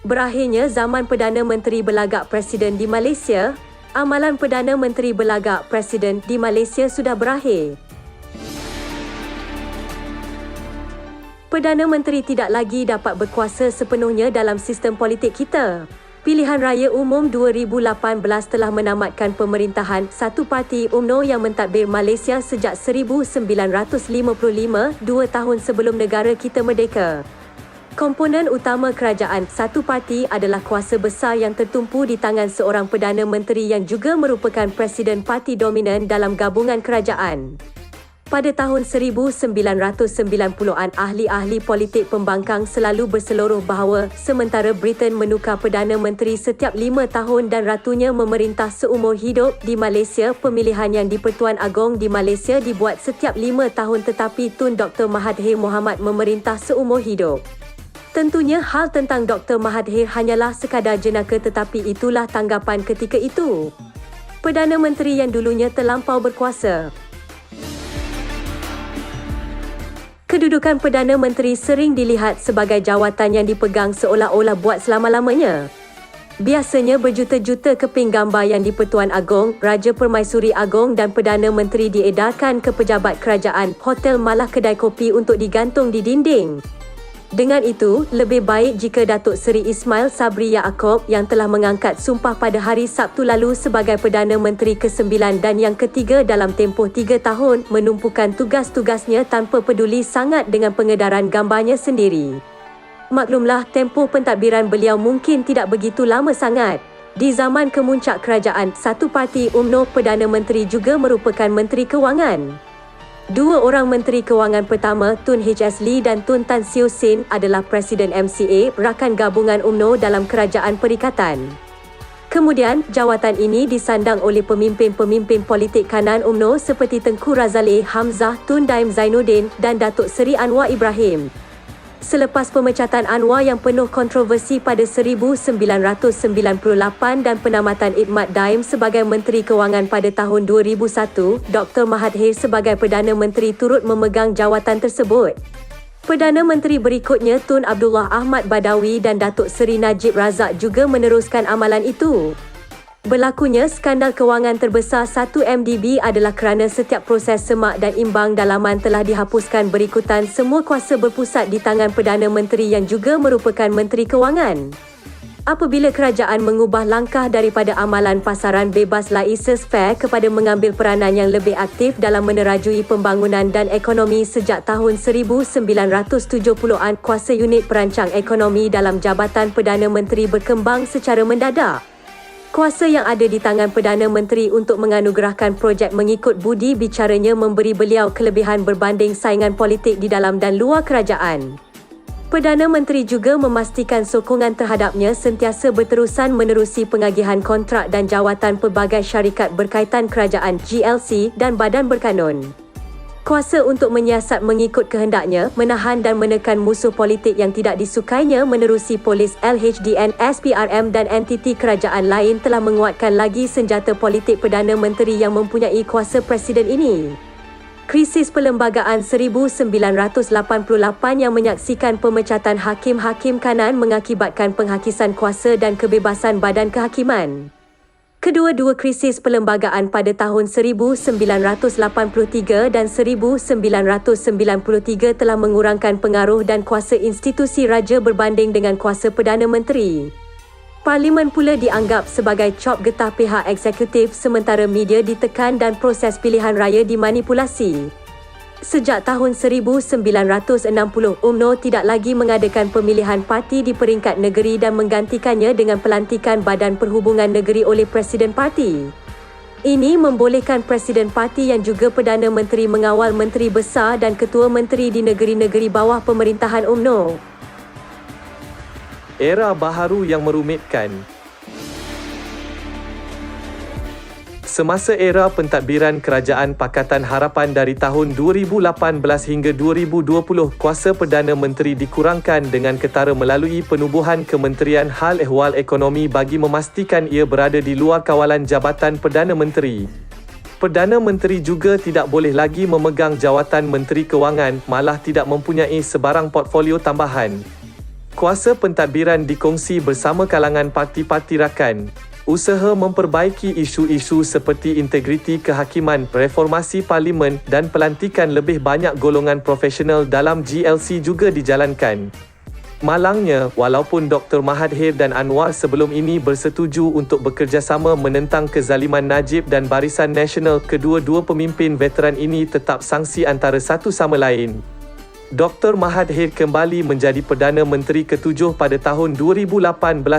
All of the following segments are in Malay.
Berakhirnya zaman Perdana Menteri Belagak Presiden di Malaysia, amalan Perdana Menteri Belagak Presiden di Malaysia sudah berakhir. Perdana Menteri tidak lagi dapat berkuasa sepenuhnya dalam sistem politik kita. Pilihan Raya Umum 2018 telah menamatkan pemerintahan satu parti UMNO yang mentadbir Malaysia sejak 1955, 2 tahun sebelum negara kita merdeka. Komponen utama kerajaan satu parti adalah kuasa besar yang tertumpu di tangan seorang Perdana Menteri yang juga merupakan Presiden parti dominan dalam gabungan kerajaan. Pada tahun 1990-an, ahli-ahli politik pembangkang selalu berseluruh bahawa sementara Britain menukar Perdana Menteri setiap 5 tahun dan ratunya memerintah seumur hidup, di Malaysia pemilihan yang di-Pertuan Agong di Malaysia dibuat setiap 5 tahun tetapi Tun Dr. Mahathir Mohamad memerintah seumur hidup. Tentunya hal tentang Dr. Mahathir hanyalah sekadar jenaka tetapi itulah tanggapan ketika itu. Perdana Menteri yang dulunya terlampau berkuasa. Kedudukan Perdana Menteri sering dilihat sebagai jawatan yang dipegang seolah-olah buat selama-lamanya. Biasanya berjuta-juta keping gambar yang di-Pertuan Agong, Raja Permaisuri Agong dan Perdana Menteri diedarkan ke pejabat kerajaan, hotel malah kedai kopi untuk digantung di dinding. Dengan itu, lebih baik jika Datuk Seri Ismail Sabri Yaakob yang telah mengangkat sumpah pada hari Sabtu lalu sebagai Perdana Menteri ke-9 dan yang ketiga dalam tempoh 3 tahun menumpukan tugas-tugasnya tanpa peduli sangat dengan pengedaran gambarnya sendiri. Maklumlah, tempoh pentadbiran beliau mungkin tidak begitu lama sangat. Di zaman kemuncak kerajaan satu parti UMNO, Perdana Menteri juga merupakan Menteri Kewangan. Dua orang Menteri Kewangan pertama, Tun H.S. Lee dan Tun Tan Siew Sin adalah Presiden MCA, rakan gabungan UMNO dalam Kerajaan Perikatan. Kemudian, jawatan ini disandang oleh pemimpin-pemimpin politik kanan UMNO seperti Tengku Razaleigh Hamzah, Tun Daim Zainuddin dan Datuk Seri Anwar Ibrahim. Selepas pemecatan Anwar yang penuh kontroversi pada 1998 dan penamatan Idmat Daim sebagai Menteri Kewangan pada tahun 2001, Dr. Mahathir sebagai Perdana Menteri turut memegang jawatan tersebut. Perdana Menteri berikutnya Tun Abdullah Ahmad Badawi dan Datuk Seri Najib Razak juga meneruskan amalan itu. Berlakunya skandal kewangan terbesar 1MDB adalah kerana setiap proses semak dan imbang dalaman telah dihapuskan berikutan semua kuasa berpusat di tangan Perdana Menteri yang juga merupakan Menteri Kewangan. Apabila kerajaan mengubah langkah daripada amalan pasaran bebas laissez-faire kepada mengambil peranan yang lebih aktif dalam menerajui pembangunan dan ekonomi sejak tahun 1970-an, kuasa unit perancang ekonomi dalam Jabatan Perdana Menteri berkembang secara mendadak. Kuasa yang ada di tangan Perdana Menteri untuk menganugerahkan projek mengikut budi bicaranya memberi beliau kelebihan berbanding saingan politik di dalam dan luar kerajaan. Perdana Menteri juga memastikan sokongan terhadapnya sentiasa berterusan menerusi pengagihan kontrak dan jawatan pelbagai syarikat berkaitan kerajaan GLC dan badan berkanun. Kuasa untuk menyiasat mengikut kehendaknya, menahan dan menekan musuh politik yang tidak disukainya menerusi polis, LHDN, SPRM dan entiti kerajaan lain telah menguatkan lagi senjata politik Perdana Menteri yang mempunyai kuasa presiden ini. Krisis perlembagaan 1988 yang menyaksikan pemecatan hakim-hakim kanan mengakibatkan penghakisan kuasa dan kebebasan badan kehakiman. Kedua-dua krisis perlembagaan pada tahun 1983 dan 1993 telah mengurangkan pengaruh dan kuasa institusi raja berbanding dengan kuasa Perdana Menteri. Parlimen pula dianggap sebagai cop getah pihak eksekutif sementara media ditekan dan proses pilihan raya dimanipulasi. Sejak tahun 1960, UMNO tidak lagi mengadakan pemilihan parti di peringkat negeri dan menggantikannya dengan pelantikan Badan Perhubungan Negeri oleh Presiden Parti. Ini membolehkan Presiden Parti yang juga Perdana Menteri mengawal Menteri Besar dan Ketua Menteri di negeri-negeri bawah pemerintahan UMNO. Era baharu yang merumitkan. Semasa era pentadbiran Kerajaan Pakatan Harapan dari tahun 2018 hingga 2020, kuasa Perdana Menteri dikurangkan dengan ketara melalui penubuhan Kementerian Hal Ehwal Ekonomi bagi memastikan ia berada di luar kawalan Jabatan Perdana Menteri. Perdana Menteri juga tidak boleh lagi memegang jawatan Menteri Kewangan, malah tidak mempunyai sebarang portfolio tambahan. Kuasa pentadbiran dikongsi bersama kalangan parti-parti rakan. Usaha memperbaiki isu-isu seperti integriti kehakiman, reformasi parlimen dan pelantikan lebih banyak golongan profesional dalam GLC juga dijalankan. Malangnya, walaupun Dr. Mahathir dan Anwar sebelum ini bersetuju untuk bekerjasama menentang kezaliman Najib dan Barisan Nasional, kedua-dua pemimpin veteran ini tetap sangsi antara satu sama lain. Dr. Mahathir kembali menjadi Perdana Menteri ke-7 pada tahun 2018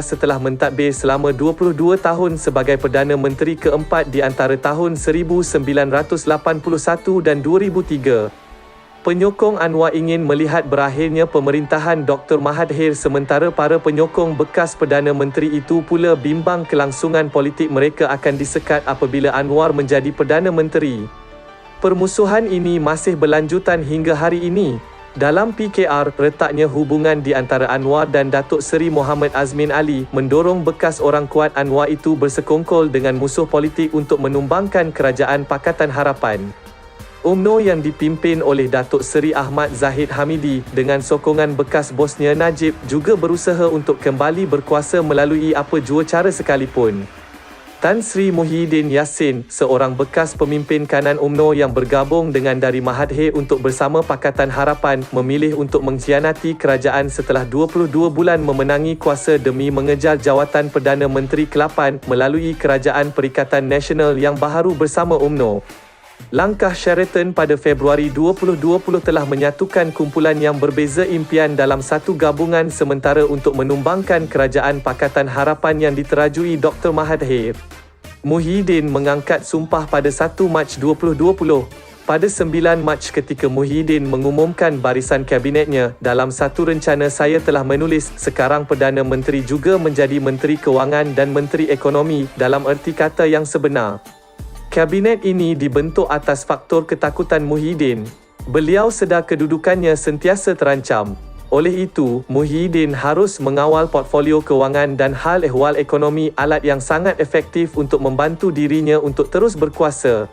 setelah mentadbir selama 22 tahun sebagai Perdana Menteri ke-4 di antara tahun 1981 dan 2003. Penyokong Anwar ingin melihat berakhirnya pemerintahan Dr. Mahathir, sementara para penyokong bekas Perdana Menteri itu pula bimbang kelangsungan politik mereka akan disekat apabila Anwar menjadi Perdana Menteri. Permusuhan ini masih berlanjutan hingga hari ini. Dalam PKR, retaknya hubungan di antara Anwar dan Datuk Seri Muhammad Azmin Ali mendorong bekas orang kuat Anwar itu bersekongkol dengan musuh politik untuk menumbangkan Kerajaan Pakatan Harapan. UMNO yang dipimpin oleh Datuk Seri Ahmad Zahid Hamidi dengan sokongan bekas bosnya Najib juga berusaha untuk kembali berkuasa melalui apa jua cara sekalipun. Tan Sri Muhyiddin Yassin, seorang bekas pemimpin kanan UMNO yang bergabung dengan dari Mahathir untuk bersama Pakatan Harapan, memilih untuk mengkhianati kerajaan setelah 22 bulan memenangi kuasa demi mengejar jawatan Perdana Menteri ke-8 melalui Kerajaan Perikatan Nasional yang baharu bersama UMNO. Langkah Sheraton pada Februari 2020 telah menyatukan kumpulan yang berbeza impian dalam satu gabungan sementara untuk menumbangkan Kerajaan Pakatan Harapan yang diterajui Dr. Mahathir. Muhyiddin mengangkat sumpah pada 1 Mac 2020. Pada 9 Mac ketika Muhyiddin mengumumkan barisan kabinetnya, dalam satu rencana saya telah menulis, sekarang Perdana Menteri juga menjadi Menteri Kewangan dan Menteri Ekonomi dalam erti kata yang sebenar. Kabinet ini dibentuk atas faktor ketakutan Muhyiddin. Beliau sedar kedudukannya sentiasa terancam. Oleh itu, Muhyiddin harus mengawal portfolio kewangan dan hal ehwal ekonomi, alat yang sangat efektif untuk membantu dirinya untuk terus berkuasa.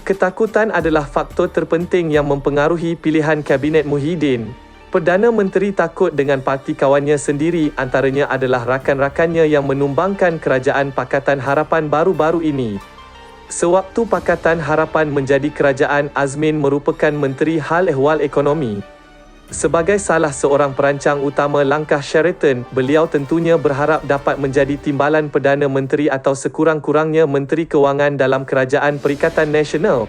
Ketakutan adalah faktor terpenting yang mempengaruhi pilihan Kabinet Muhyiddin. Perdana Menteri takut dengan parti kawannya sendiri, antaranya adalah rakan-rakannya yang menumbangkan Kerajaan Pakatan Harapan baru-baru ini. Sewaktu Pakatan Harapan menjadi kerajaan, Azmin merupakan Menteri Hal Ehwal Ekonomi. Sebagai salah seorang perancang utama langkah Sheraton, beliau tentunya berharap dapat menjadi timbalan Perdana Menteri atau sekurang-kurangnya Menteri Kewangan dalam Kerajaan Perikatan Nasional.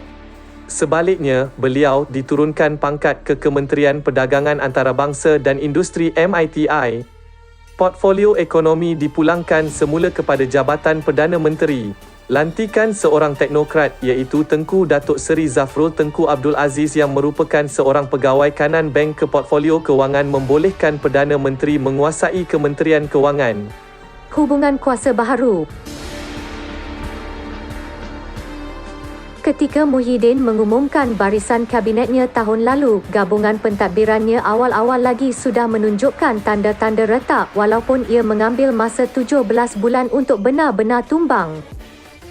Sebaliknya, beliau diturunkan pangkat ke Kementerian Perdagangan Antarabangsa dan Industri MITI. Portfolio ekonomi dipulangkan semula kepada Jabatan Perdana Menteri. Lantikan seorang teknokrat iaitu Tengku Datuk Seri Zafrul Tengku Abdul Aziz yang merupakan seorang pegawai kanan bank ke portfolio kewangan membolehkan Perdana Menteri menguasai Kementerian Kewangan. Hubungan kuasa baharu. Ketika Muhyiddin mengumumkan barisan kabinetnya tahun lalu, gabungan pentadbirannya awal-awal lagi sudah menunjukkan tanda-tanda retak walaupun ia mengambil masa 17 bulan untuk benar-benar tumbang.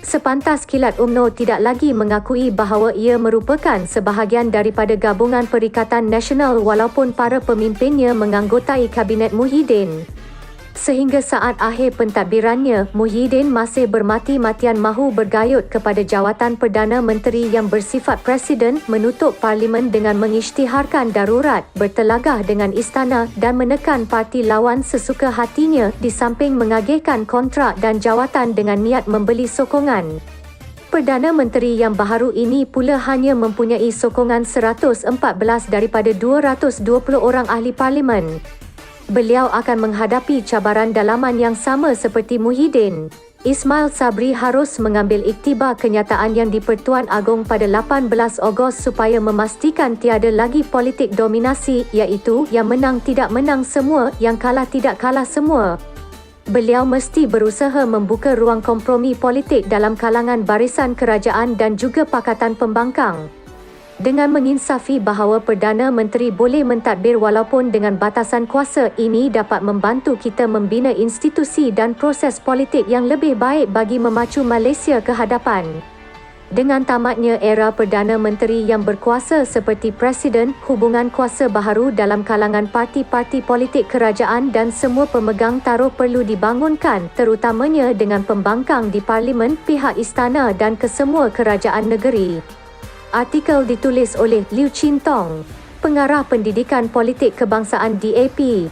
Sepantas kilat UMNO tidak lagi mengakui bahawa ia merupakan sebahagian daripada Gabungan Perikatan Nasional walaupun para pemimpinnya menganggotai Kabinet Muhyiddin. Sehingga saat akhir pentadbirannya, Muhyiddin masih bermati-matian mahu bergayut kepada jawatan Perdana Menteri yang bersifat Presiden, menutup Parlimen dengan mengisytiharkan darurat, bertelagah dengan istana dan menekan parti lawan sesuka hatinya di samping mengagihkan kontrak dan jawatan dengan niat membeli sokongan. Perdana Menteri yang baharu ini pula hanya mempunyai sokongan 114 daripada 220 orang ahli Parlimen. Beliau akan menghadapi cabaran dalaman yang sama seperti Muhyiddin. Ismail Sabri harus mengambil iktibar kenyataan yang di-Pertuan Agong pada 18 Ogos supaya memastikan tiada lagi politik dominasi, iaitu yang menang tidak menang semua, yang kalah tidak kalah semua. Beliau mesti berusaha membuka ruang kompromi politik dalam kalangan barisan kerajaan dan juga Pakatan Pembangkang. Dengan menginsafi bahawa Perdana Menteri boleh mentadbir walaupun dengan batasan kuasa, ini dapat membantu kita membina institusi dan proses politik yang lebih baik bagi memacu Malaysia ke hadapan. Dengan tamatnya era Perdana Menteri yang berkuasa seperti Presiden, hubungan kuasa baharu dalam kalangan parti-parti politik kerajaan dan semua pemegang taruh perlu dibangunkan, terutamanya dengan pembangkang di Parlimen, pihak istana dan kesemua kerajaan negeri. Artikel ditulis oleh Liu Chin Tong, Pengarah Pendidikan Politik Kebangsaan DAP.